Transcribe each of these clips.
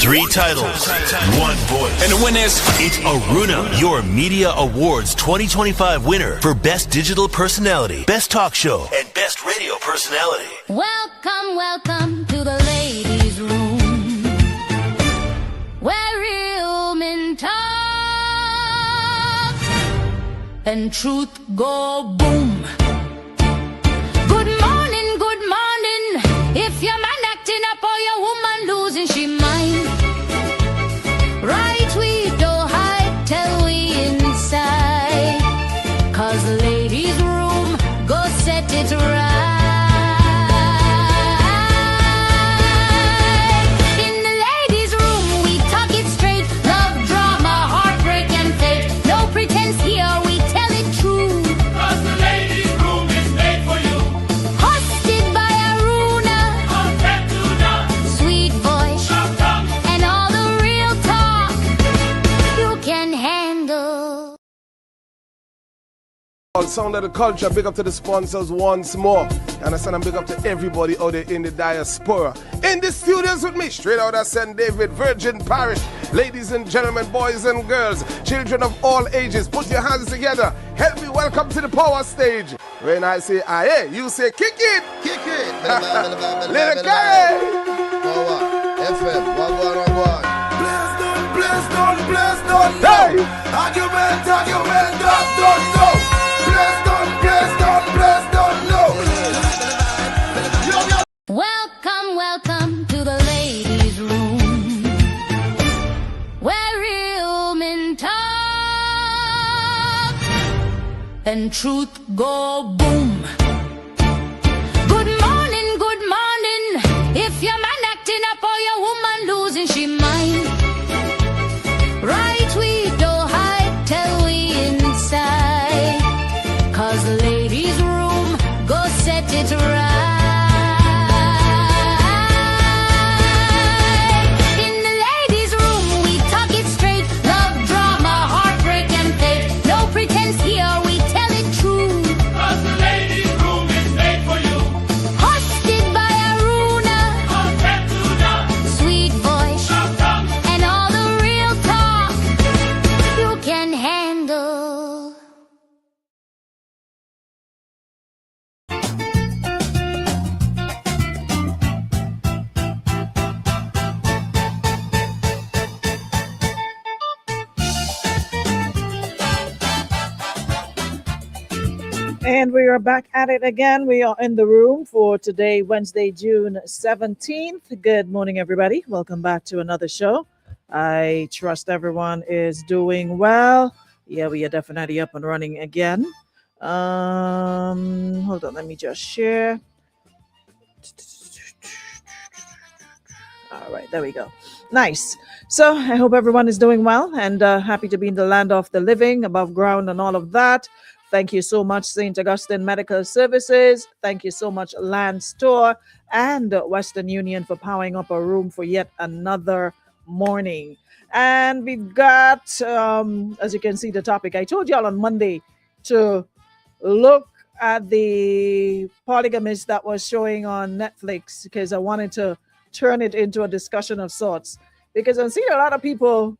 3 titles, 1 voice. And the winner is... It's Aruna, your Media Awards 2025 winner for Best Digital Personality, Best Talk Show, and Best Radio Personality. Welcome, welcome to the ladies' room, where real men talk and truth go boom. Good morning, good morning. If your man acting up or your woman losing she mind, right we don't hide till we inside, 'cause the ladies' room go set it right. In the ladies' room we talk it straight, love, drama, heartbreak and fate. No pretense here, we tell it true, 'Cause the ladies' room is made for you. hosted by Aruna, sweet voice and all the real talk you can handle. Sound of the culture, big up to the sponsors once more. And I send a big up to everybody out there in the diaspora. In the studios with me, straight out of St. David, Virgin Parish. Ladies and gentlemen, boys and girls, children of all ages, put your hands together. Help me welcome to the power stage. When I say aye, you say kick it. Kick it. Little guy. Power. FM. One. Bless don't know. Hey. Argument, don't know. Bless don't know. Welcome, welcome to the ladies' room, where real men talk and truth go boom. Good morning, good morning. If your man acting up or your woman losing she mind, right we don't hide till we inside, 'cause the ladies' room go set it right. In the ladies' room we talk it straight, love, drama, heartbreak and fate. No pretense here, we tell it true, 'Cause the ladies' room is made for you. hosted by Aruna, sweet voice and all the real talk you can handle. And we are back at it again. We are in the room for today, Wednesday, June 17th. Good morning, everybody. Welcome back to another show. I trust everyone is doing well. Yeah, we are definitely up and running again. Hold on, let me just share. All right, there we go. Nice. So I hope everyone is doing well and happy to be in the land of the living, above ground and all of that. Thank you so much, St. Augustine Medical Services. Thank you so much, Land Store and Western Union for powering up a room for yet another morning. And we've got, as you can see, the topic. I told y'all on Monday to look at the Polygamist that was showing on Netflix because I wanted to turn it into a discussion of sorts. Because I'm seeing a lot of people,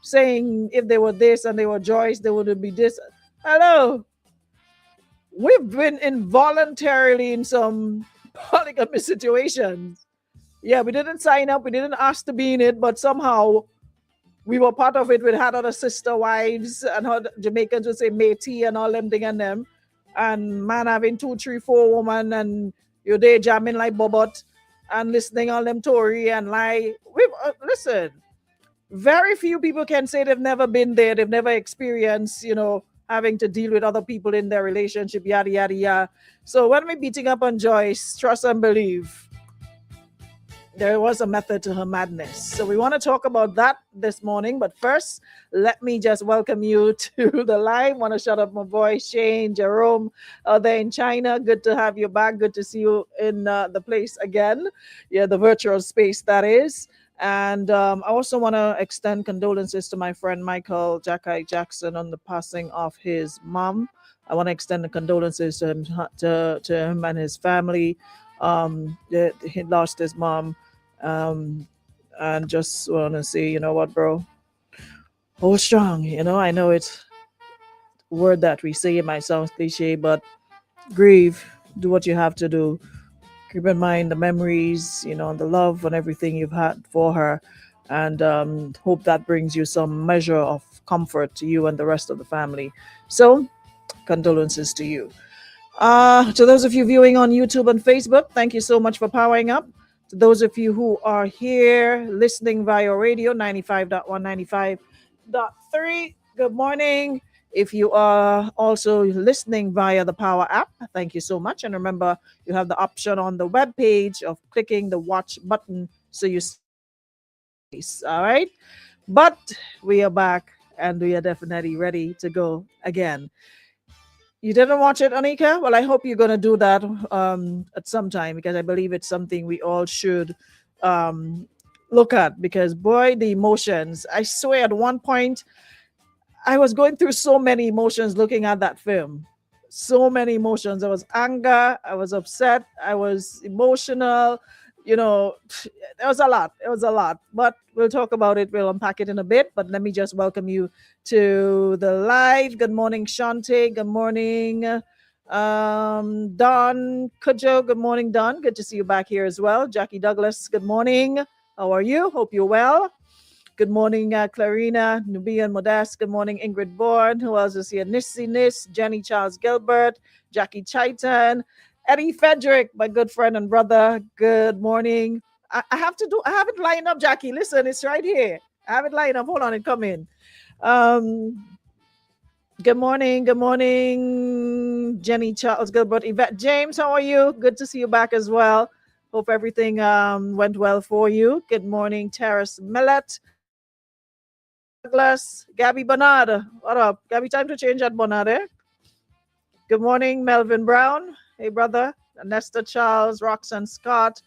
saying if they were this and they were Joyce, they would be this. Hello. We've been involuntarily in some polygamous situations. Yeah, we didn't sign up. We didn't ask to be in it, but somehow we were part of it. We had other sister wives and how Jamaicans would say matey and all them thing and them. And man having 2, 3, 4 women and you're there jamming like Bobot and listening all them Tory and lie. Listen. Very few people can say they've never been there. They've never experienced, having to deal with other people in their relationship, yada, yada, yada. So when we're beating up on Joyce, trust and believe, there was a method to her madness. So we want to talk about that this morning. But first, let me just welcome you to the line. Want to shout out my boy, Shane, Jerome, there in China. Good to have you back. Good to see you in the place again. Yeah, the virtual space, that is. And I also want to extend condolences to my friend Michael Jackai Jackson on the passing of his mom. I want to extend the condolences to him and his family. He lost his mom And just want to say, you know what, bro? Hold strong. I know it's a word that we say, it might sound cliche, but grieve, do what you have to do. Keep in mind the memories, the love and everything you've had for her. And hope that brings you some measure of comfort to you and the rest of the family. So, condolences to you. To those of you viewing on YouTube and Facebook, thank you so much for powering up. To those of you who are here listening via radio, 95.1, 95.3, good morning. If you are also listening via the Power app, thank you so much. And remember, you have the option on the web page of clicking the watch button so you see. All right. But we are back and we are definitely ready to go again. You didn't watch it, Anika? Well, I hope you're going to do that at some time, because I believe it's something we all should look at, because, boy, the emotions. I swear at one point, I was going through so many emotions looking at that film. So many emotions. I was anger. I was upset. I was emotional. It was a lot. It was a lot. But we'll talk about it. We'll unpack it in a bit. But let me just welcome you to the live. Good morning, Shante. Good morning, Don Kujo. Good morning, Don. Good to see you back here as well. Jackie Douglas, good morning. How are you? Hope you're well. Good morning, Clarina, Nubian Modest. Good morning, Ingrid Bourne. Who else is here? Nissy Nis, Jenny Charles Gilbert, Jackie Chaitan, Eddie Frederick, my good friend and brother. Good morning. I have it lined up, Jackie. Listen, it's right here. I have it lined up. Hold on, it come in. Good morning. Good morning, Jenny Charles Gilbert. Yvette James, how are you? Good to see you back as well. Hope everything went well for you. Good morning, Terrace Millet. Douglas, Gabby Bernard. What up? Gabby, time to change that Bernard, eh? Good morning, Melvin Brown. Hey, brother. Nesta Charles, Roxanne Scott,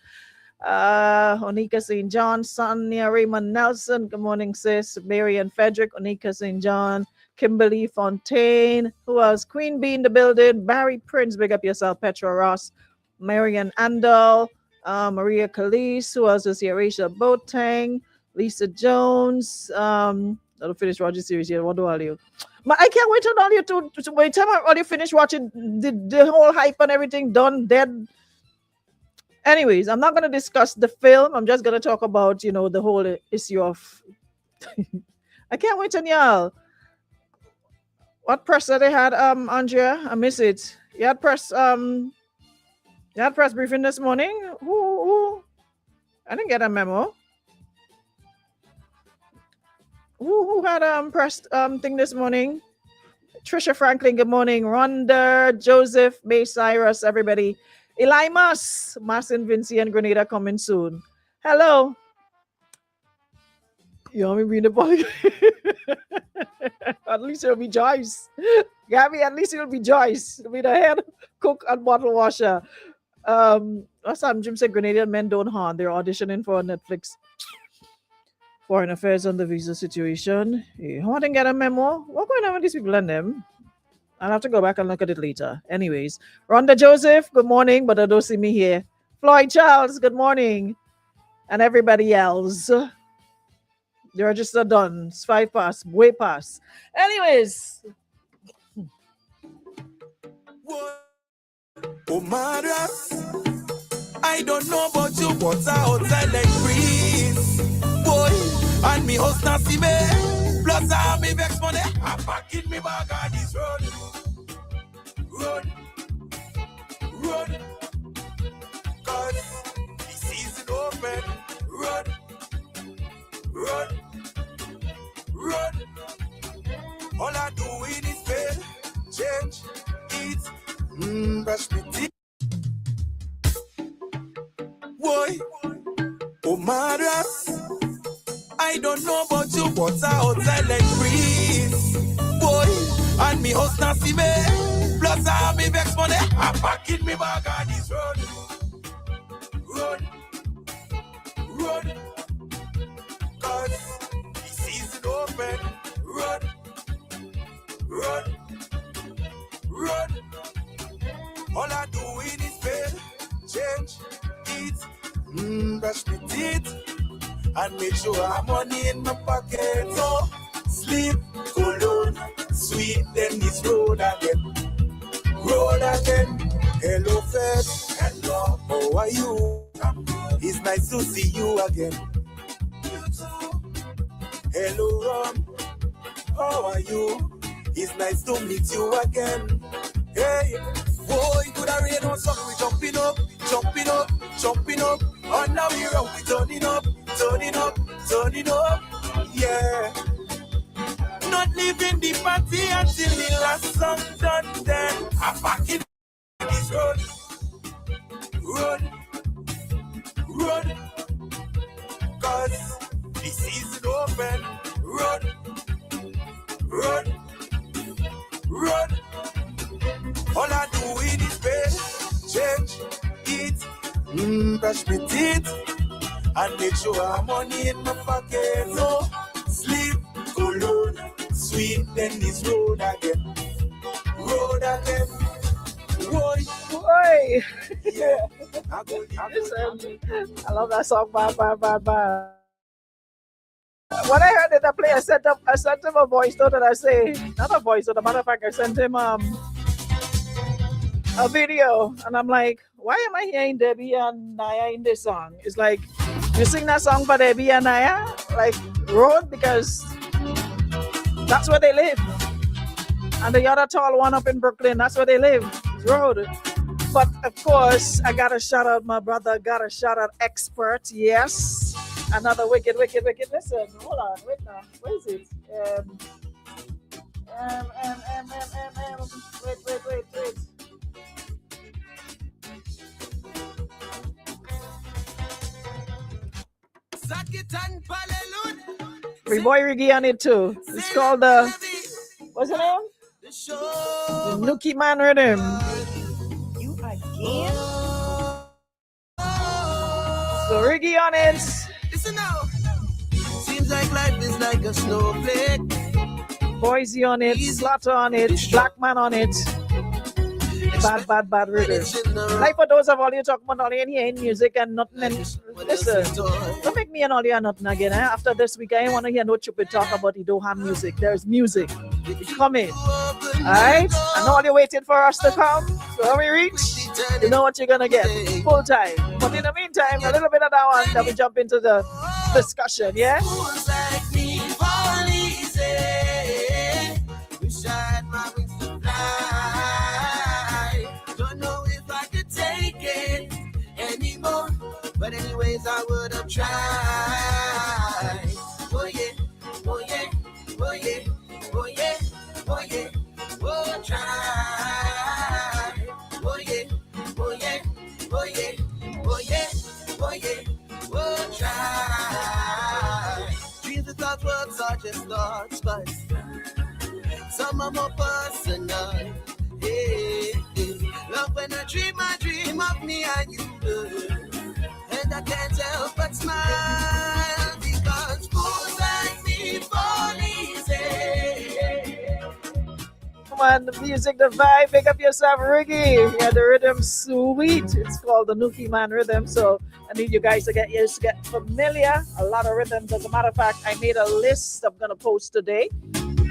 Onika St. John, Sonia Raymond Nelson. Good morning, sis. Marian Frederick, Onika St. John, Kimberly Fontaine. Who else? Queen Bee in the building. Barry Prince, big up yourself. Petra Ross, Marian Andal, Maria Calise. Who else is here? Rachel Boateng, Lisa Jones. I'll finish watching series here. What do all you? But I can't wait on all you to wait time all you finish watching the whole hype and everything done dead. Anyways, I'm not gonna discuss the film. I'm just gonna talk about the whole issue of. I can't wait on y'all. What press that they had, Andrea? I miss it. You had press briefing this morning. Who? I didn't get a memo. Who had pressed thing this morning? Trisha Franklin, good morning. Rhonda, Joseph, May Cyrus, everybody. Eli Mas, Vinci, and Grenada coming soon. Hello. You want me to read the book? At least it'll be Joyce. Gabby, at least it'll be Joyce. It'll be the head cook and bottle washer. Last time Jim said Grenadian men don't harm. They're auditioning for Netflix. Foreign Affairs on the visa situation. I want to get a memo. What's going on with these people and them? I'll have to go back and look at it later. Anyways, Rhonda Joseph, good morning, but I don't see me here. Floyd Charles, good morning. And everybody else. The register done. It's 5 past, way past. Anyways. I don't know about you, but outside like breeze. Boy, and me host not see me. Plus I me vex money. I pack in me bag on this road. Cause the season open. Run. All I do is fail. Change, eat, brush me teeth. Boy, oh madras. I don't know about you, but outside like breeze. Boy, and me host not see me. Plus I me vex money. I pack in me bag on this road. Run. Cause the season open. Run. All I do is fail. Change, eat, brush me teeth. and make sure I'm money in my pocket. So sleep, alone, sweet, then this road again. Road again. Hello, Fed. Hello, how are you? It's nice to see you again. Hello, Ron. How are you? It's nice to meet you again. Hey, boy, could I rain on something? We jumping up, jumping up, jumping up. On now we run, we turning up, turning up, turning up. Yeah. Not leaving the party until the last song done. Then I'm back in this road, road, road. Cause the season open, road, road, road. All I do is pay, change, eat, brush my teeth, and make sure I'm money in my pocket. No sleep, alone, sweet, then this road again, road again. Boy, Boy. yeah, Listen, I love that song. Bad. When I heard it, I play. I sent him a voice note, and I say, not a voice note. As a matter of fact, I sent him a video, and I'm like, why am I hearing Debbie and Naya in this song? It's like, you sing that song for Debbie and Naya, like Road, because that's where they live. And the other tall one up in Brooklyn, that's where they live, Road. But of course, I gotta shout out my brother, gotta shout out Expert, yes. Another wicked. Listen, hold on, wait now. Where is it? Wait. Free boy Riggy on it too. It's called what's the name? The Nookie Man Rhythm. You again? So Riggy on it. listen now. Seems like life is like a snowflake. Boise on it, Slaughter on it, Black Man on it. Bad rhythm. Like for those of all you talk about all in here in music and nothing. And listen, don't make me an all you and nothing again. After this week, I ain't want to hear no stupid talk about you don't have music. There's music. It's coming. Alright? I know all you're waiting for us to come. So when we reach, you know what you're gonna get. Full time. But in the meantime, a little bit of that one, then we jump into the discussion, yeah? But anyways, I would have tried. Oh yeah, oh yeah, oh yeah, oh yeah, oh yeah, oh try. Oh yeah, oh yeah, oh yeah, oh yeah, oh yeah, oh try. Dreams and thoughts, words are just thoughts, but some are more personal. Hey, love when I dream of me and you. And I can't help but smile because fools like me fall easy. Come on, the music, the vibe, pick up yourself, Riggy. Yeah, the rhythm sweet. It's called the Nookie Man Rhythm. So I need you guys to get familiar. A lot of rhythms. As a matter of fact, I made a list I'm gonna post today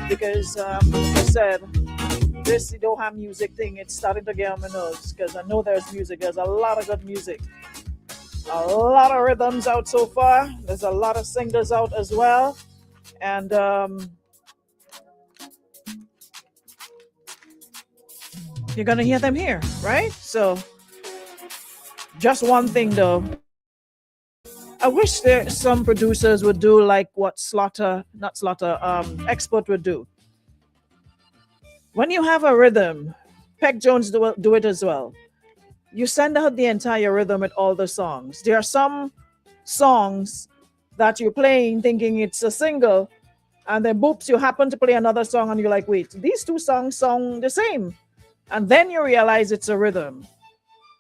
because like I said, this you don't have music thing. It's starting to get on my nerves because I know there's music. There's a lot of good music. A lot of rhythms out so far. There's a lot of singers out as well. And you're going to hear them here, right? So just one thing though. I wish there some producers would do like what Expert would do. When you have a rhythm, Peg Jones do it as well. You send out the entire rhythm with all the songs. There are some songs that you're playing thinking it's a single, and then boops, you happen to play another song and you're like, wait, these two songs sound the same. And then you realize it's a rhythm.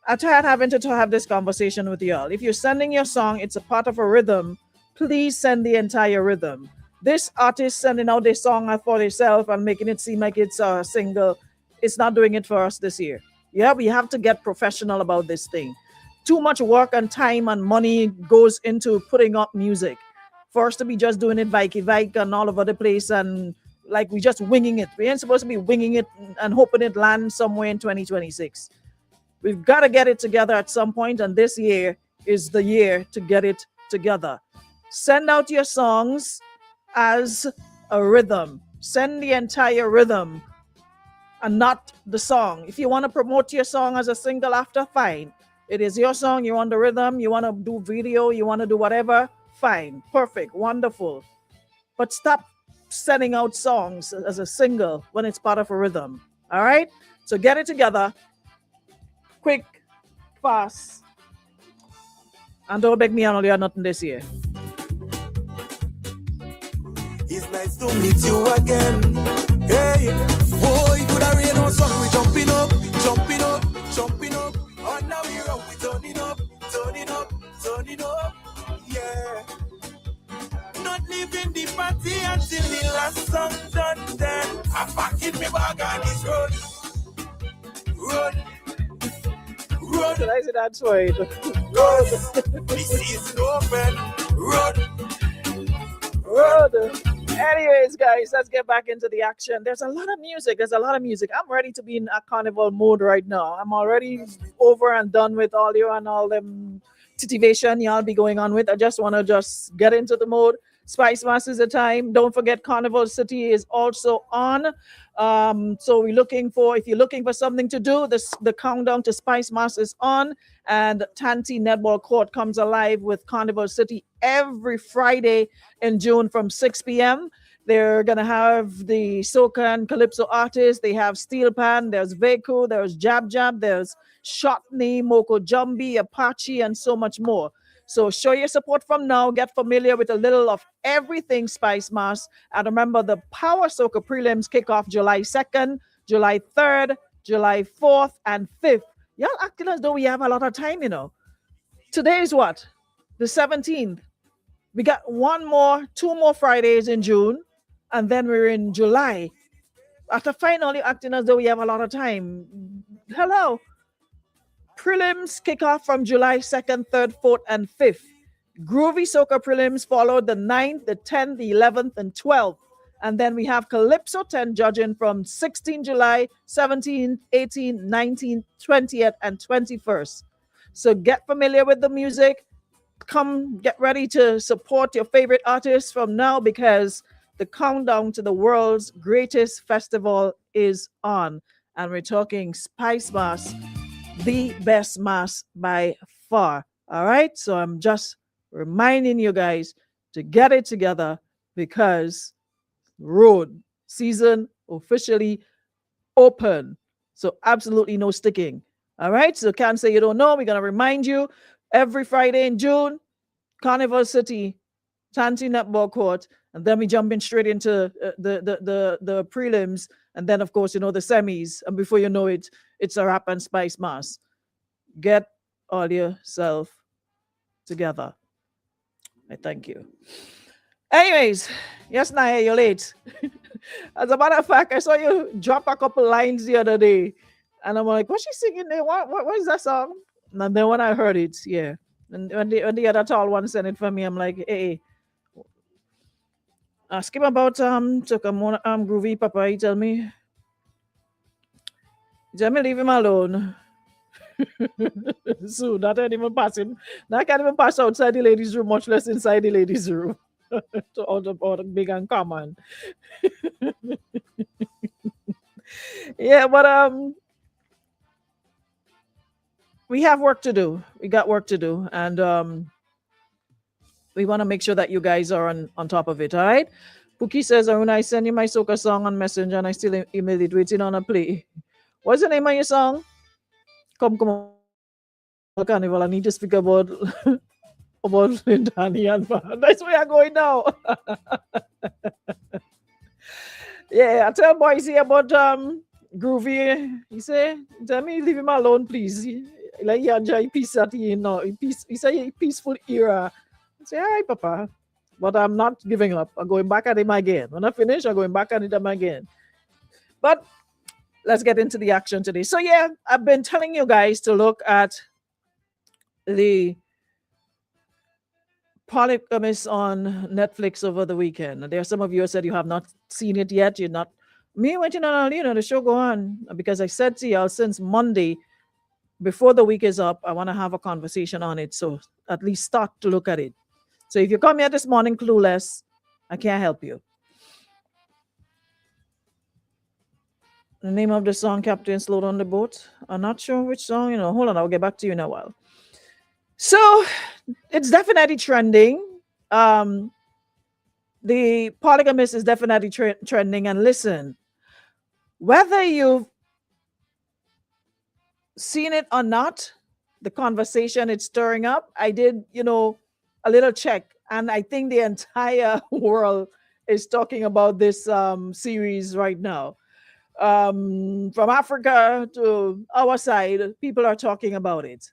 I tried having to have this conversation with y'all. If you're sending your song, it's a part of a rhythm, please send the entire rhythm. This artist sending out this song for itself and making it seem like it's a single, it's not doing it for us this year. Yeah, we have to get professional about this thing. Too much work and time and money goes into putting up music. for us to be just doing it Vike and all over the place and like we just winging it. We ain't supposed to be winging it and hoping it lands somewhere in 2026. We've got to get it together at some point, and this year is the year to get it together. Send out your songs as a rhythm. Send the entire rhythm and not the song. If you want to promote your song as a single after, fine. It is your song. You want the rhythm. You want to do video. You want to do whatever. Fine. Perfect. Wonderful. But stop sending out songs as a single when it's part of a rhythm. All right? So get it together. Quick, fast. And don't beg me on nothing this year. It's nice to meet you again. Hey, boy, could I rain on song? We jumping up, jumping up, jumping up. And now we're up, we turning up, turning up, turning up. Yeah. Not leaving the party until the last song done. Then I'm back in my bag on this road. Road. Road. Should I say that's right? Road. This is open. Road. Road. Anyways, guys, let's get back into the action. There's a lot of music. I'm ready to be in a carnival mode right now. I'm already over and done with all you and all them titivation y'all be going on with. I just want to just get into the mode. Spice Mass is the time. Don't forget Carnival City is also on. So we're looking for, if you're looking for something to do, the countdown to Spice Mass is on. And Tanti Netball Court comes alive with Carnival City every Friday in June from 6 p.m. They're going to have the soca and calypso artists. They have Steel Pan, there's Veku, there's Jab Jab, there's Shotney, Moko Jumbi, Apache, and so much more. So show your support from now. Get familiar with a little of everything Spice Mass. And remember, the Power Soca prelims kick off July 2nd, July 3rd, July 4th, and 5th. Y'all acting as though we have a lot of time, you know. Today is what? The 17th. We got two more Fridays in June, and then we're in July. After finally acting as though we have a lot of time. Hello. Prelims kick off from July 2nd, 3rd, 4th, and 5th. Groovy Soca prelims followed the 9th, the 10th, the 11th, and 12th. And then we have Calypso 10 judging from 16 July, 17th, 18th, 19th, 20th, and 21st. So get familiar with the music. Come get ready to support your favorite artists from now because the countdown to the world's greatest festival is on. And we're talking Spice Mass, the best mass by far. All right. So I'm just reminding you guys to get it together because road season officially open. So absolutely no sticking. All right. So can't say you don't know. We're going to remind you every Friday in June, Carnival City, Tanti Netball Court. And then we jumping straight into the prelims. And then, of course, you know, the semis. And before you know it, it's a rap and Spice Mass. Get all yourself together. I thank you. Anyways, yes, Naya, you're late. As a matter of fact, I saw you drop a couple lines the other day. And I'm like, what's she singing there? What is that song? And then when I heard it, yeah. And when the other tall one sent it for me, I'm like, hey. Ask him about Groovy Papa. He tell me leave him alone. So not even passing. I can't even pass outside the ladies' room, much less inside the ladies' room. To all the big and common. Yeah, but we have work to do. We got work to do, and we want to make sure that you guys are on top of it. All right. Pookie says, Aruna, I send you my soca song on Messenger, and I still email it waiting on a play. What's the name of your song? Come on, Carnival. I need to speak about Danny and that's where I'm going now. Yeah, I tell boys here about Groovy. He say, tell me leave him alone, please. Like he enjoy peace at he say peaceful era. I say, all right, Papa. But I'm not giving up. I'm going back at him again. When I finish, I'm going back at him again. But let's get into the action today. So yeah, I've been telling you guys to look at the Polygamist on Netflix over the weekend. There are some of you who said you have not seen it yet. You're not. Me waiting on, the show go on because I said to y'all since Monday, before the week is up, I want to have a conversation on it. So at least start to look at it. So if you come here this morning clueless, I can't help you. The name of the song, Captain Slowed on the Boat. I'm not sure which song, hold on, I'll get back to you in a while. So it's definitely trending. The Polygamist is definitely trending. And listen, whether you've seen it or not, the conversation it's stirring up, I did, a little check. And I think the entire world is talking about this series right now. From Africa to our side, people are talking about it.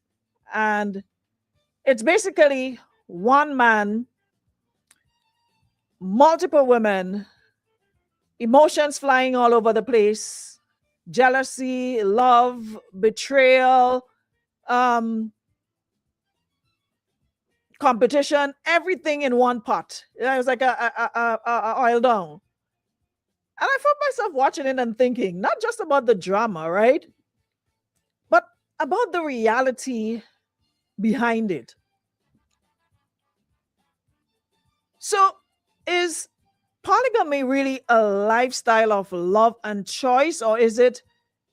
And it's basically one man, multiple women, emotions flying all over the place, jealousy, love, betrayal, competition, everything in one pot. It was like a oil down. And I found myself watching it and thinking, not just about the drama, right? But about the reality behind it. So is polygamy really a lifestyle of love and choice, or is it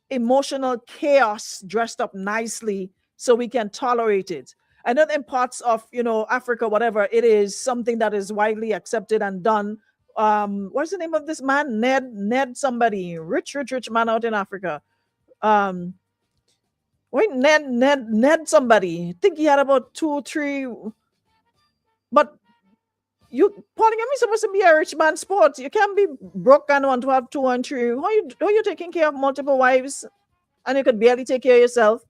emotional chaos dressed up nicely so we can tolerate it? I know in parts of, Africa, whatever, it is something that is widely accepted and done. What's the name of this man? Ned somebody, rich man out in Africa. Ned somebody. I think he had about 2, 3. But polygamy is supposed to be a rich man's sport. You can't be broke and want to have 2 and 3. How you taking care of multiple wives and you could barely take care of yourself?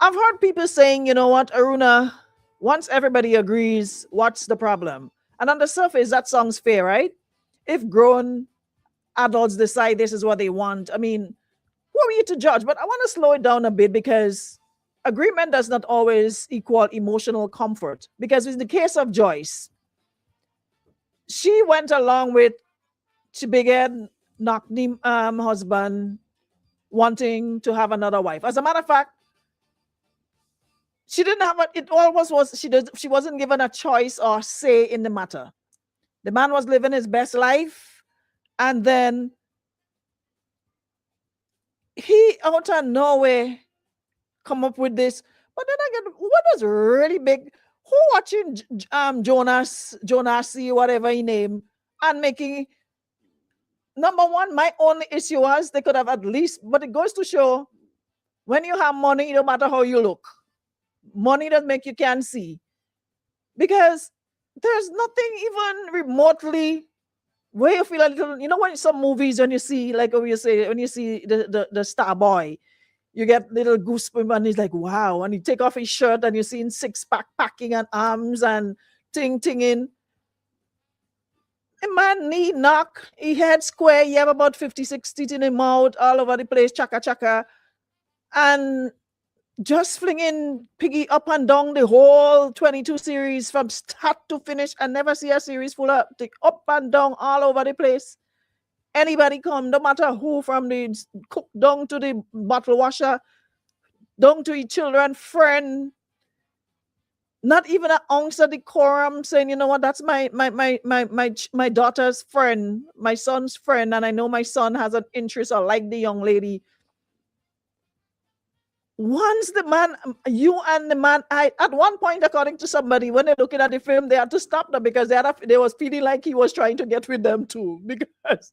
I've heard people saying, you know what, Aruna, once everybody agrees, what's the problem? And on the surface, that sounds fair, right? If grown adults decide this is what they want, I mean, who are you to judge? But I want to slow it down a bit because agreement does not always equal emotional comfort. Because in the case of Joyce, she went along with Chibiged Knockney husband wanting to have another wife. As a matter of fact, she didn't have it always was she wasn't given a choice or say in the matter. The man was living his best life, and then he out of nowhere come up with this. But then again, what was really big? Who watching Jonasi, whatever he named, and making number one, my only issue was they could have at least, but it goes to show when you have money, no matter how you look, money doesn't make you can't see. Because there's nothing even remotely where you feel a little, when some movies when you see, like when you see the star boy, you get little goosebumps and he's like, wow. And you take off his shirt and you're seeing 6-pack packing and arms and ting-tinging. A man knee knock, he head square, he have about 56 teeth in his mouth, all over the place, chaka. And just flinging Piggy up and down the whole 22 series from start to finish. I never see a series full of up and down all over the place. Anybody come, no matter who, from the cook down to the bottle washer, down to your children, friend. Not even an ounce of decorum, saying, you know what, that's my daughter's friend, my son's friend, and I know my son has an interest or like the young lady. Once the man, you and the man, at one point, according to somebody, when they're looking at the film, they had to stop them because they was feeling like he was trying to get with them too. Because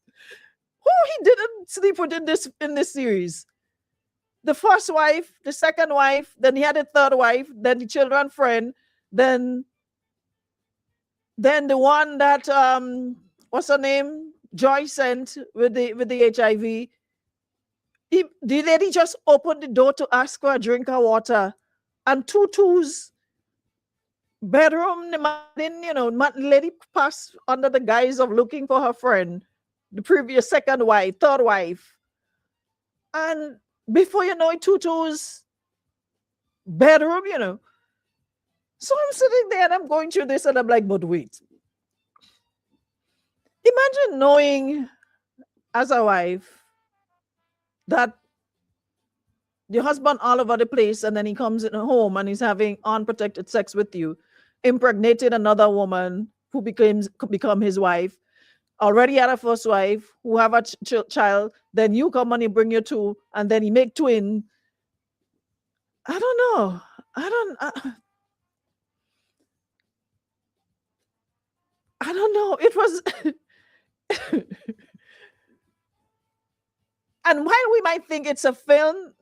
who he didn't sleep with in this series? The first wife, the second wife, then he had a third wife, then the children friend, then the one that what's her name? Joy sent with the HIV. The lady just opened the door to ask for a drink of water, and Tutu's bedroom, the lady passed under the guise of looking for her friend, the previous second wife, third wife, and before you know it, Tutu's bedroom, you know. So I'm sitting there and I'm going through this and I'm like, but wait. Imagine knowing as a wife that your husband all over the place and then he comes in home and he's having unprotected sex with you, impregnated another woman who become his wife, already had a first wife, who have a child, then you come and he bring you two, and then he make twin. I don't know. I don't know. It was and while we might think it's a film,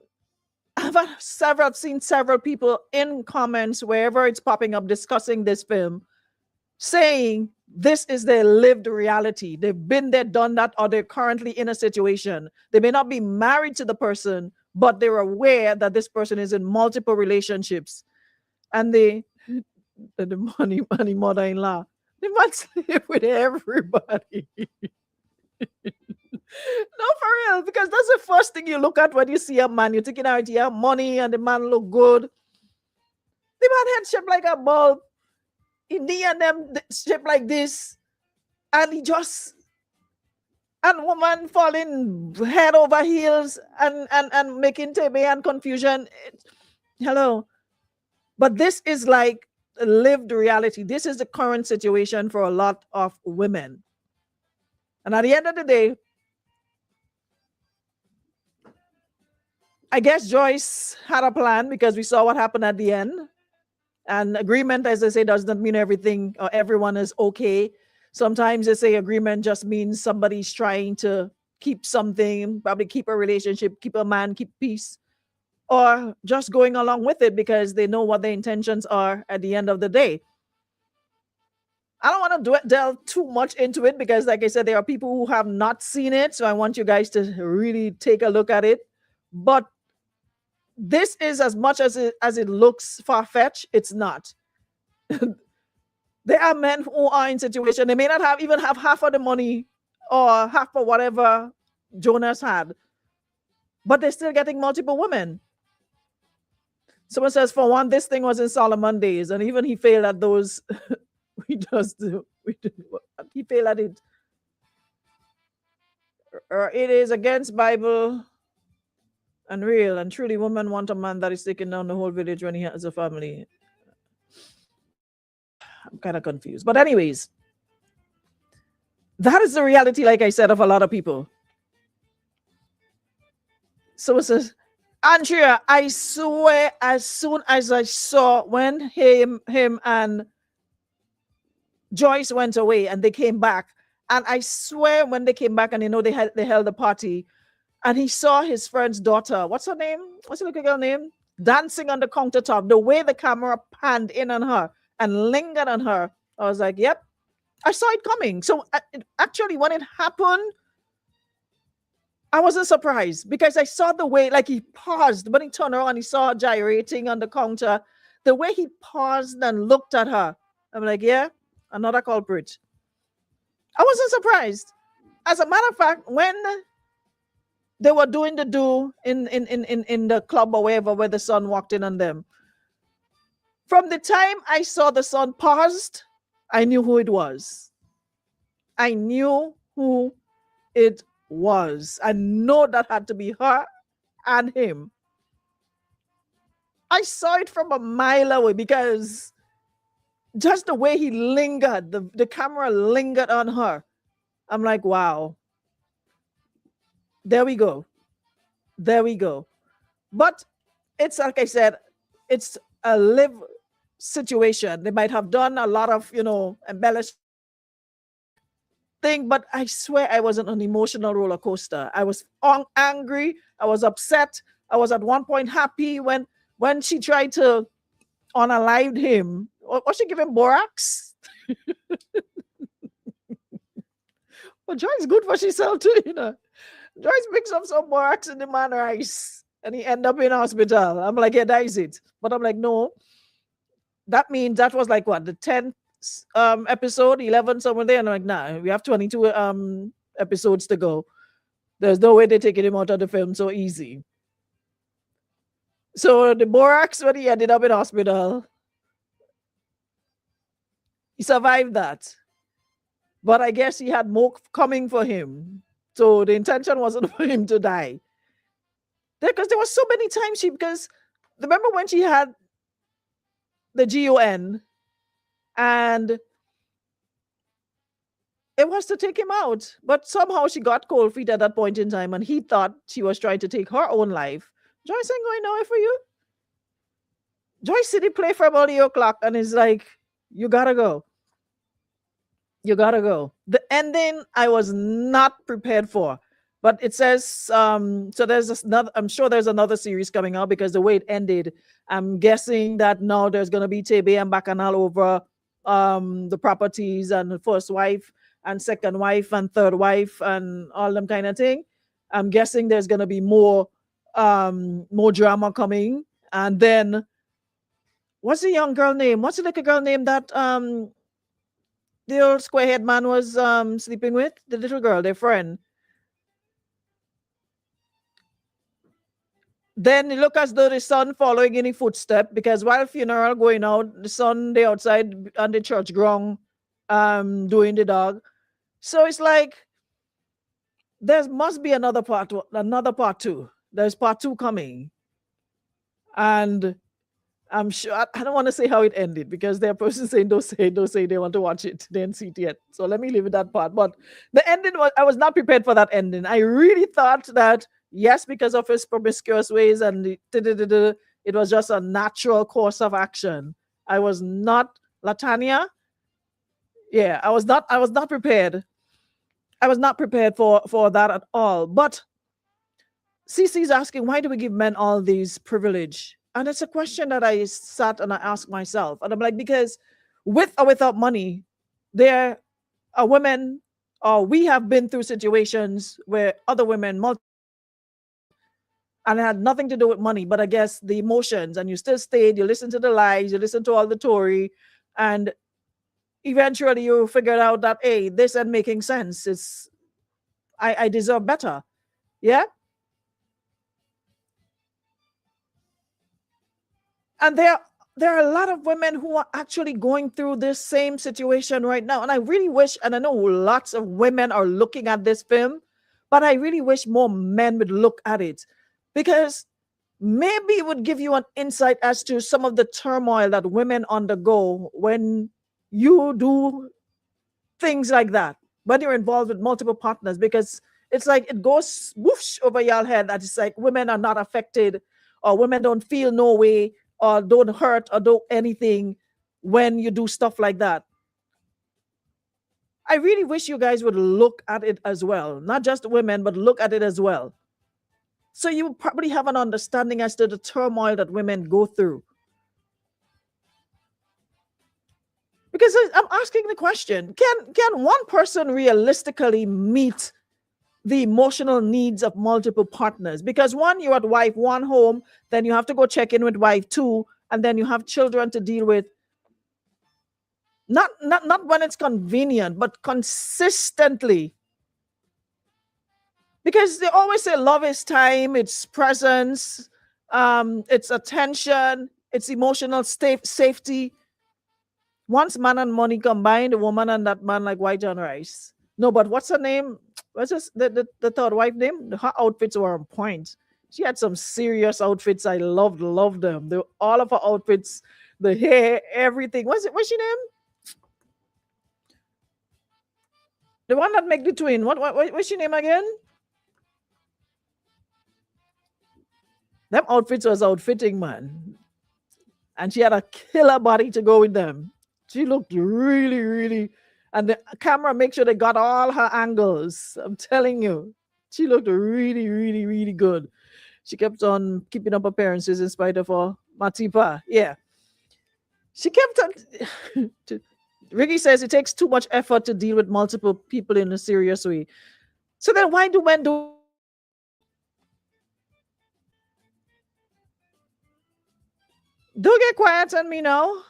I've seen several people in comments wherever it's popping up discussing this film, saying this is their lived reality. They've been there, done that, or they're currently in a situation. They may not be married to the person, but they're aware that this person is in multiple relationships. And the money mother-in-law, they might sleep with everybody. No, for real, because that's the first thing you look at when you see a man. You're taking out your money and the man look good. The man head shaped like a bulb. He knee and them shaped like this. And he just, and woman falling head over heels and making tebe and confusion. Hello. But this is like lived reality. This is the current situation for a lot of women. And at the end of the day, I guess Joyce had a plan because we saw what happened at the end. And agreement, as I say, doesn't mean everything or everyone is okay. Sometimes they say agreement just means somebody's trying to keep something, probably keep a relationship, keep a man, keep peace, or just going along with it because they know what their intentions are at the end of the day. I don't want to delve too much into it because, like I said, there are people who have not seen it. So I want you guys to really take a look at it. But this is as much as it looks far-fetched, it's not. There are men who are in situation, they may not even have half of the money or half of whatever Jonas had, but they're still getting multiple women. Someone says, for one, this thing was in Solomon days, and even he failed at those. He failed at it. It is against Bible and real, and truly women want a man that is taking down the whole village when he has a family. I'm kind of confused. But anyways, that is the reality, like I said, of a lot of people. So it says, Andrea, I swear, as soon as I saw when him and Joyce went away and they came back, and I swear when they came back and they held a party, and he saw his friend's daughter, what's her name? What's the little girl name? Dancing on the countertop. The way the camera panned in on her and lingered on her, I was like, yep, I saw it coming. So actually, when it happened, I wasn't surprised because I saw the way, like he paused when he turned around and he saw her gyrating on the counter. The way he paused and looked at her, I'm like, yeah, another culprit. I wasn't surprised. As a matter of fact, when they were doing the do in the club or wherever where the son walked in on them, from the time I saw the son paused, I knew who it was. I knew who it was. I know that had to be her and him. I saw it from a mile away because just the way he lingered, the camera lingered on her. I'm like, wow. There we go. There we go. But it's like I said, it's a live situation. They might have done a lot of, embellished thing, but I swear I was on an emotional roller coaster. I was angry. I was upset. I was at one point happy when she tried to unalive him. Was she giving borax? Well, Joy's good for herself too, Joyce picks up some borax in the man rice and he end up in hospital. I'm like, yeah, that is it. But I'm like, no. That means that was like what, the 10th episode, 11 somewhere there. And I'm like, nah, we have 22 episodes to go. There's no way they're taking him out of the film so easy. So the borax, when he ended up in hospital, he survived that. But I guess he had more coming for him. So the intention wasn't for him to die. Because there was so many times because remember when she had the GON and it was to take him out. But somehow she got cold feet at that point in time and he thought she was trying to take her own life. Joyce ain't going nowhere for you. Joyce City play for about 8 o'clock and it's like, you gotta go. You gotta go. The ending I was not prepared for, but it says so. There's another. I'm sure there's another series coming out because the way it ended, I'm guessing that now there's gonna be Tebe and Bacchanal over the properties and the first wife and second wife and third wife and all them kind of thing. I'm guessing there's gonna be more drama coming, and then what's the young girl name? What's the little girl name that the old square-head man was sleeping with? The little girl, their friend. Then it look as though the son following in his footstep because while funeral going out, the son they outside on the church ground doing the dog. So it's like there must be another part two. There's part 2 coming. And I'm sure I don't want to say how it ended because there are persons saying don't say they want to watch it. They didn't see it yet. So let me leave it that part. But the ending I was not prepared for that ending. I really thought that yes, because of his promiscuous ways and it was just a natural course of action. I was not Latanya. Yeah, I was not prepared. I was not prepared for that at all. But CC's asking, why do we give men all these privilege? And it's a question that I sat and I asked myself. And I'm like, because with or without money, there are women, or we have been through situations where other women, and it had nothing to do with money, but I guess the emotions, and you still stayed, you listen to the lies, you listen to all the Tory, and eventually you figured out that, hey, this ain't making sense. I deserve better. Yeah? And there are a lot of women who are actually going through this same situation right now. And I really wish, and I know lots of women are looking at this film, but I really wish more men would look at it because maybe it would give you an insight as to some of the turmoil that women undergo when you do things like that, when you're involved with multiple partners, because it's like it goes whoosh over your head that it's like women are not affected or women don't feel no way or don't hurt or do anything when you do stuff like that. I really wish you guys would look at it as well. Not just women, but look at it as well. So you probably have an understanding as to the turmoil that women go through. Because I'm asking the question, can one person realistically meet the emotional needs of multiple partners? Because one, you're at wife one home, then you have to go check in with wife 2, and then you have children to deal with. Not when it's convenient, but consistently. Because they always say love is time, it's presence, it's attention, it's emotional safety. Once man and money combined, the woman and that man like white and rice. No, but what's her name? What's this, the third wife name? Her outfits were on point. She had some serious outfits. I loved them. All of her outfits, the hair, everything. What's she name? The one that make the twin. What's she name again? Them outfits was outfitting, man. And she had a killer body to go with them. She looked really, really, and the camera make sure they got all her angles. I'm telling you, she looked really, really, really good. She kept on keeping up appearances in spite of her Matipa. Yeah. She kept on. Ricky says it takes too much effort to deal with multiple people in a serious way. So then why do men do? Don't get quiet on me now.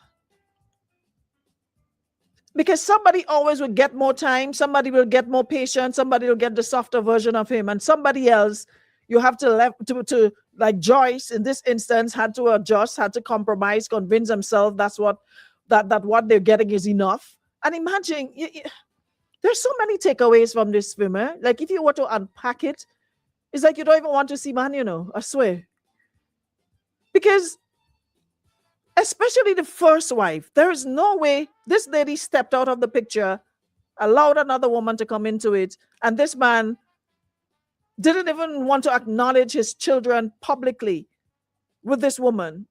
Because somebody always will get more time, somebody will get more patience, somebody will get the softer version of him, and somebody else you have to like Joyce in this instance had to adjust, had to compromise, convince himself that what they're getting is enough. And imagine, there's so many takeaways from this film. Like if you were to unpack it, it's like you don't even want to see man, I swear. Because especially the first wife, there is no way this lady stepped out of the picture, allowed another woman to come into it, and this man didn't even want to acknowledge his children publicly with this woman.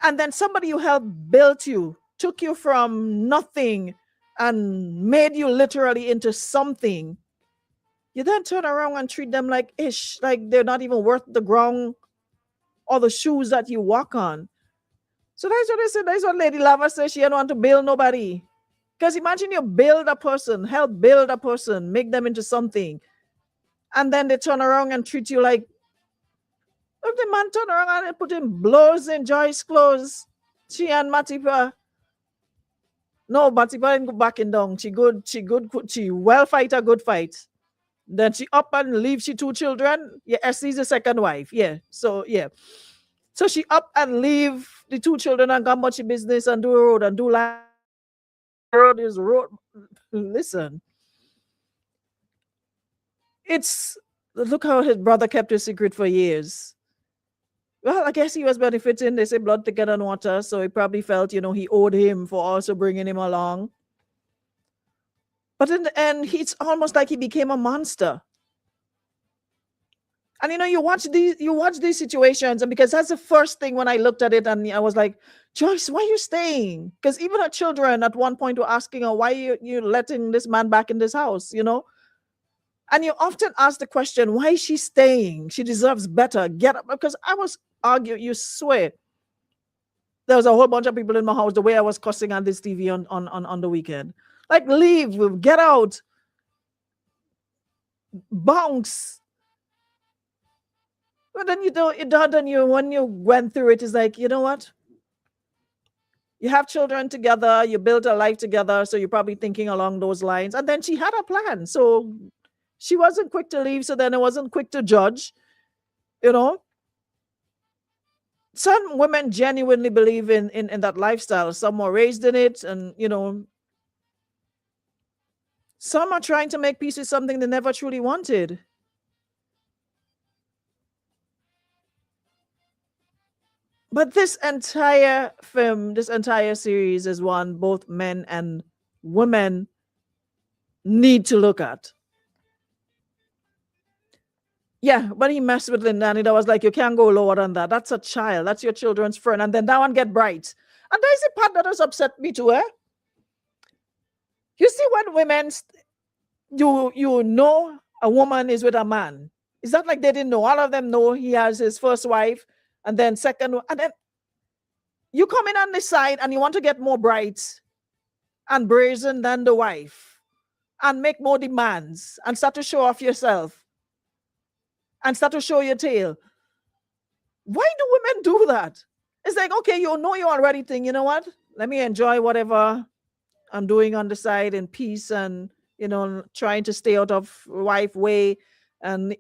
And then somebody who helped build you, took you from nothing and made you literally into something. You then turn around and treat them like ish, like they're not even worth the ground or the shoes that you walk on. So that's what I said. That's what Lady Lava says. She don't want to build nobody. Because imagine you build a person, help build a person, make them into something. And then they turn around and treat you like, look, the man turn around and put in blows in Joyce's clothes. She and Matipa. No, Matipa didn't go back in down. She well fight a good fight. Then she up and leave she 2 children. Yeah, Essie's the second wife. Yeah. So yeah. So she up and leave the 2 children and go much business and do a road and do like road is road. Listen. Look how his brother kept his secret for years. Well, I guess he was benefiting. They say blood thicker than water. So he probably felt, he owed him for also bringing him along. But in the end, it's almost like he became a monster. And you watch these situations, and because that's the first thing when I looked at it, and I was like, Joyce, why are you staying? Because even her children at one point were asking her, why are you letting this man back in this house, And you often ask the question, why is she staying? She deserves better. Get up. Because I was arguing, you swear. There was a whole bunch of people in my house, the way I was cussing on this TV on the weekend. Like, leave, get out, bounce. But then when you went through it, it's like, you know what? You have children together, you built a life together, so you're probably thinking along those lines. And then she had a plan. So she wasn't quick to leave, so then it wasn't quick to judge. Some women genuinely believe in that lifestyle. Some were raised in it, and some are trying to make peace with something they never truly wanted. But this entire film, this entire series is one both men and women need to look at. Yeah, but he messed with Linda, and it was like, you can't go lower than that. That's a child. That's your children's friend. And then that one get bright. And there's a part that has upset me too, You see, when women, you know a woman is with a man. It's not like they didn't know. All of them know he has his first wife, and then second, and then you come in on this side and you want to get more bright and brazen than the wife and make more demands and start to show off yourself and start to show your tail. Why do women do that? It's like, okay, you already think, you know what? Let me enjoy whatever I'm doing on the side in peace and, trying to stay out of wife way. And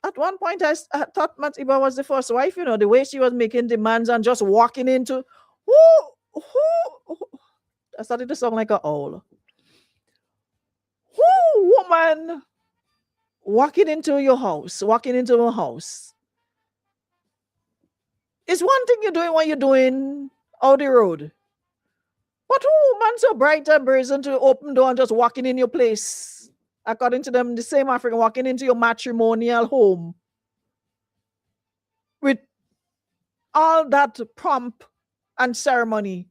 at one point, I thought Matiba was the first wife, the way she was making demands and just walking into, I started to sound like an owl. Woman walking into your house, walking into a house. It's one thing you're doing what you're doing out the road. But who man so bright and brazen to open door and just walking in your place? According to them, the same African walking into your matrimonial home with all that pomp and ceremony.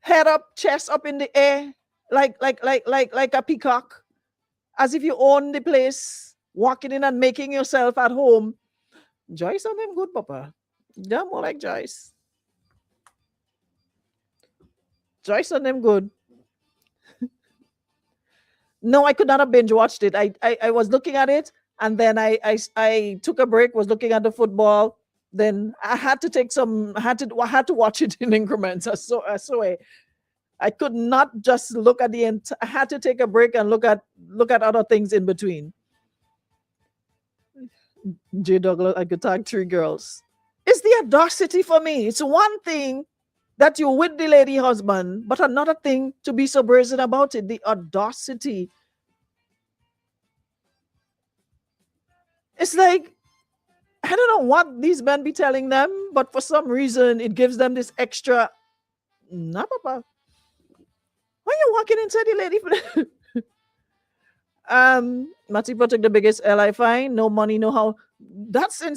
Head up, chest up in the air, like a peacock, as if you own the place, walking in and making yourself at home. Joyce and them good, Papa. They're more like Joyce. Joyce and them good. No, I could not have binge watched it. I was looking at it, and then I took a break, was looking at the football. Then I had to take I had to watch it in increments. I could not just look at I had to take a break and look at other things in between. J. Douglas, I could tag 3 girls. It's the audacity for me. It's one thing that you with the lady husband, but another thing to be so brazen about it. The audacity. It's like, I don't know what these men be telling them, but for some reason it gives them this extra. Nah, papa. Why you walking inside the lady? Matipa took the biggest L I find. No money, no how. That's in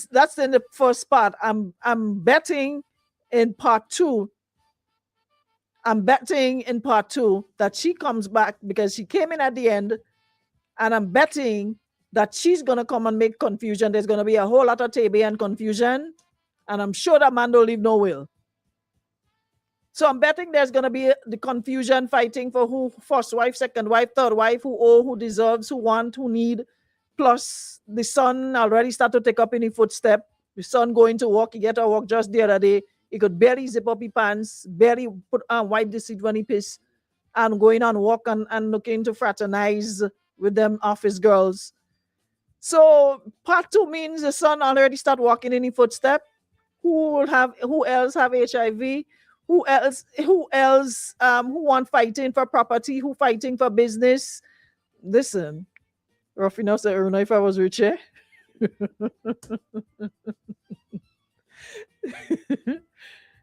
the first part. I'm betting in part 2. I'm betting in part 2 that she comes back because she came in at the end, and I'm betting that she's gonna come and make confusion. There's gonna be a whole lot of TB and confusion, and I'm sure that man don't leave no will. So I'm betting there's gonna be the confusion, fighting for who, first wife, second wife, third wife, who owe, who deserves, who want, who need. Plus the son already start to take up any footstep. The son going to work, he get to work just the other day. He could barely zip up his pants, barely put on wipe the seat when he piss, and going on walk and looking to fraternize with them office girls. So part 2 means the son already start walking in his footstep. Who else have HIV? Who else who want fighting for property, who fighting for business? Listen, Ruffino said, Erna, if I was rich, eh?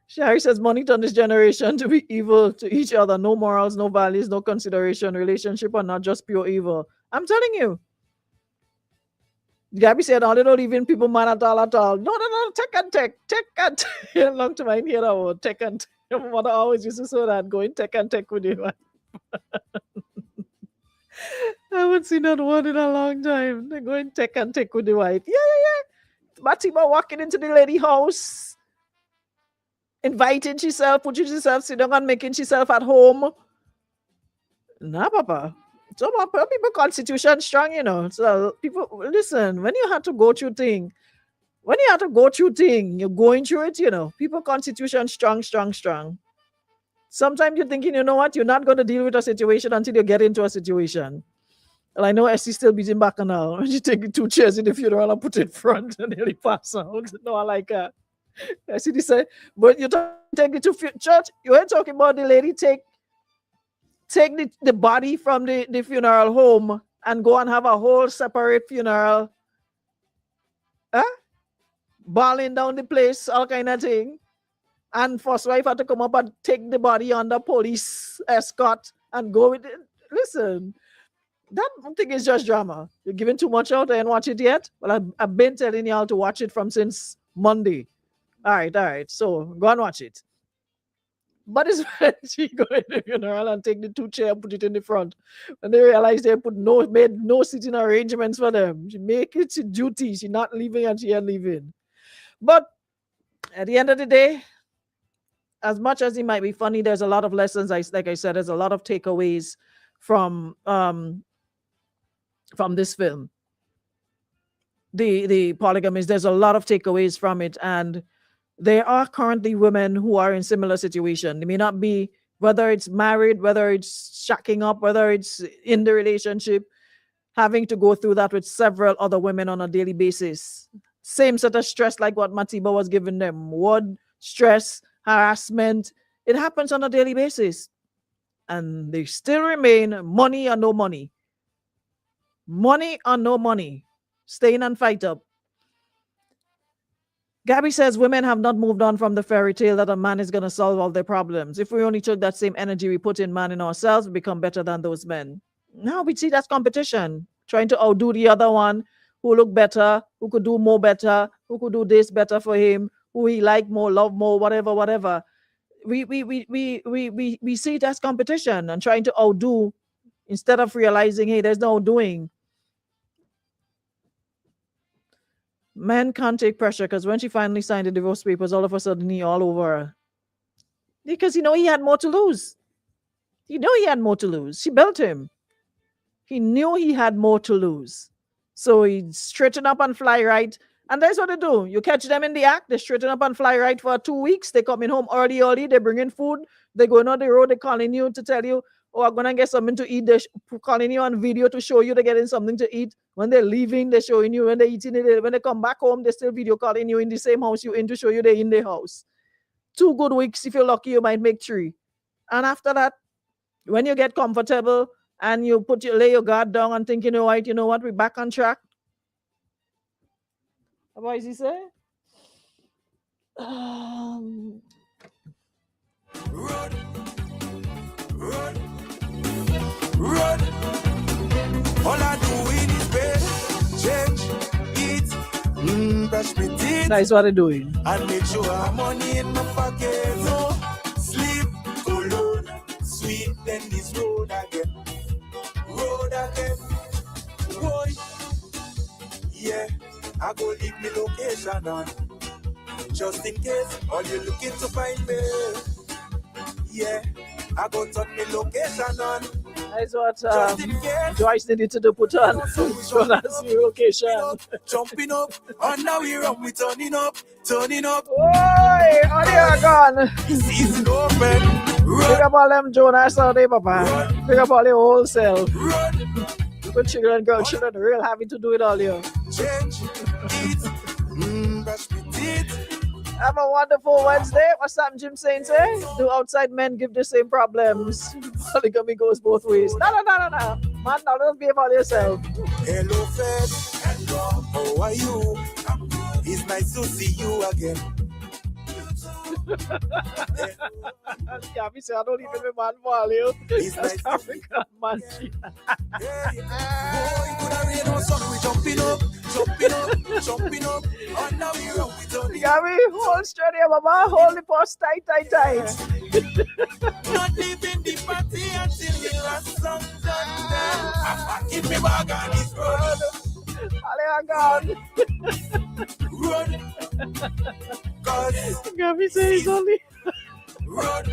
Shari says, money turned this generation to be evil to each other. No morals, no values, no consideration. Relationship are not just pure evil. I'm telling you. Gabby said, oh, they don't even people man at all, at all. No, tech and tech. Long to mind here, oh, tech and tech. My mother always used to say that, going tech and tech with you. I haven't seen that one in a long time. They're going tech and tech with the wife. Yeah. Matima walking into the lady house, inviting herself, putting herself, sitting down and making herself at home. Nah, papa. So people constitution strong, you know. So people listen, when you have to go through thing, you're going through it, you know. People constitution strong. Sometimes you're thinking, you know what, you're not going to deal with a situation until you get into a situation. Well, I know Essie still beating back now. When you take the 2 chairs in the funeral and put it in front and nearly pass out. No, I like that. Essie say, but you take it to church, you ain't talking about the lady take the body from the funeral home and go and have a whole separate funeral. Balling down the place, all kind of thing. And first wife had to come up and take the body under police escort and go with it. Listen, that thing is just drama. You're giving too much out and watch it yet? Well, I've been telling y'all to watch it from since Monday. All right. So go and watch it. But it's when she go in the funeral and take the 2 chairs and put it in the front. And they realize they made no sitting arrangements for them. She make it her duty. She not leaving and she ain't leaving. But at the end of the day, as much as it might be funny, there's a lot of lessons. Like I said, there's a lot of takeaways from this film. The Polygamist, there's a lot of takeaways from it, and there are currently women who are in similar situation. They may not be, whether it's married, whether it's shacking up, whether it's in the relationship, having to go through that with several other women on a daily basis. Same sort of stress like what Matiba was giving them. Word, stress, harassment. It happens on a daily basis. And they still remain money or no money. Money or no money. Staying and fight up. Gabby says women have not moved on from the fairy tale that a man is going to solve all their problems. If we only took that same energy we put in man in ourselves, we become better than those men. Now we see that's competition. Trying to outdo the other one who look better, who could do more better, who could do this better for him, who he like more, love more, whatever. We see it as competition and trying to outdo instead of realizing, hey, there's no outdoing. Men can't take pressure because when she finally signed the divorce papers, all of a sudden he all over her. Because he had more to lose. He had more to lose. She built him. He knew he had more to lose. So he straighten up and fly right. And that's what they do. You catch them in the act, they straighten up and fly right for 2 weeks. They coming home early. They bring in food. They going on the road. They calling you to tell you, oh, I'm gonna get something to eat. They're calling you on video to show you they're getting something to eat. When they're leaving, they're showing you. When they're eating it, when they come back home, they're still video calling you in the same house you're in to show you they're in their house. 2 good weeks. If you're lucky, you might make 3. And after that, when you get comfortable and you lay your guard down and think, you know what, we're back on track. What is he say? Run, run. All I do is bed, change, eat, brush my teeth. That's what they're doing. And make sure I'm money in my pocket. No sleep, alone, sweet, then this road again. Boy, yeah, I go leave me location on. Just in case, all you looking to find me. Yeah, I go turn me location on. That's what Joyce needed to do, put on Jonas' location. Jumping up, and now we run, we turning up. Oi, on here gone. Season open, Pick up all them Jonas all day, Papa. Pick up all your whole self. Good children, girl, children, real having to do it all here. Change, eat, brush my teeth. Have a wonderful Wednesday. What's that Jim saying? Do outside men give the same problems? Polygamy goes both ways. No. Man, now don't behave on yourself. Hello, Fed. Hello. How are you? It's nice to see you again. Yeah, me say I don't even be man for you. It's That's nice African man. Boy, could I rain on sun? We jumping up. And now we run, we turning. Yeah, me hold straight here, mama. Hold the post tight. Not leaving the party until the last song done. I'm packing me bag on this road. Run. Cause Gabby says only. run.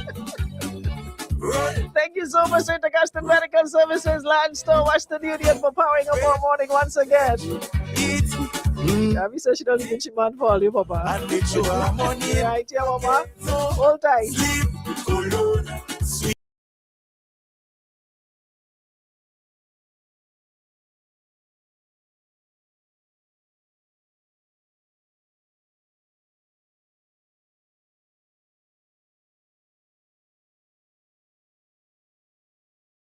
Thank you so much, Intercasted Medical Services, Landstone, Western Union, for powering up our morning once again. Eat. Gabby says she don't even she man for you, Papa. And make sure I'm money. Right here, Mama. Hold tight. Sleep.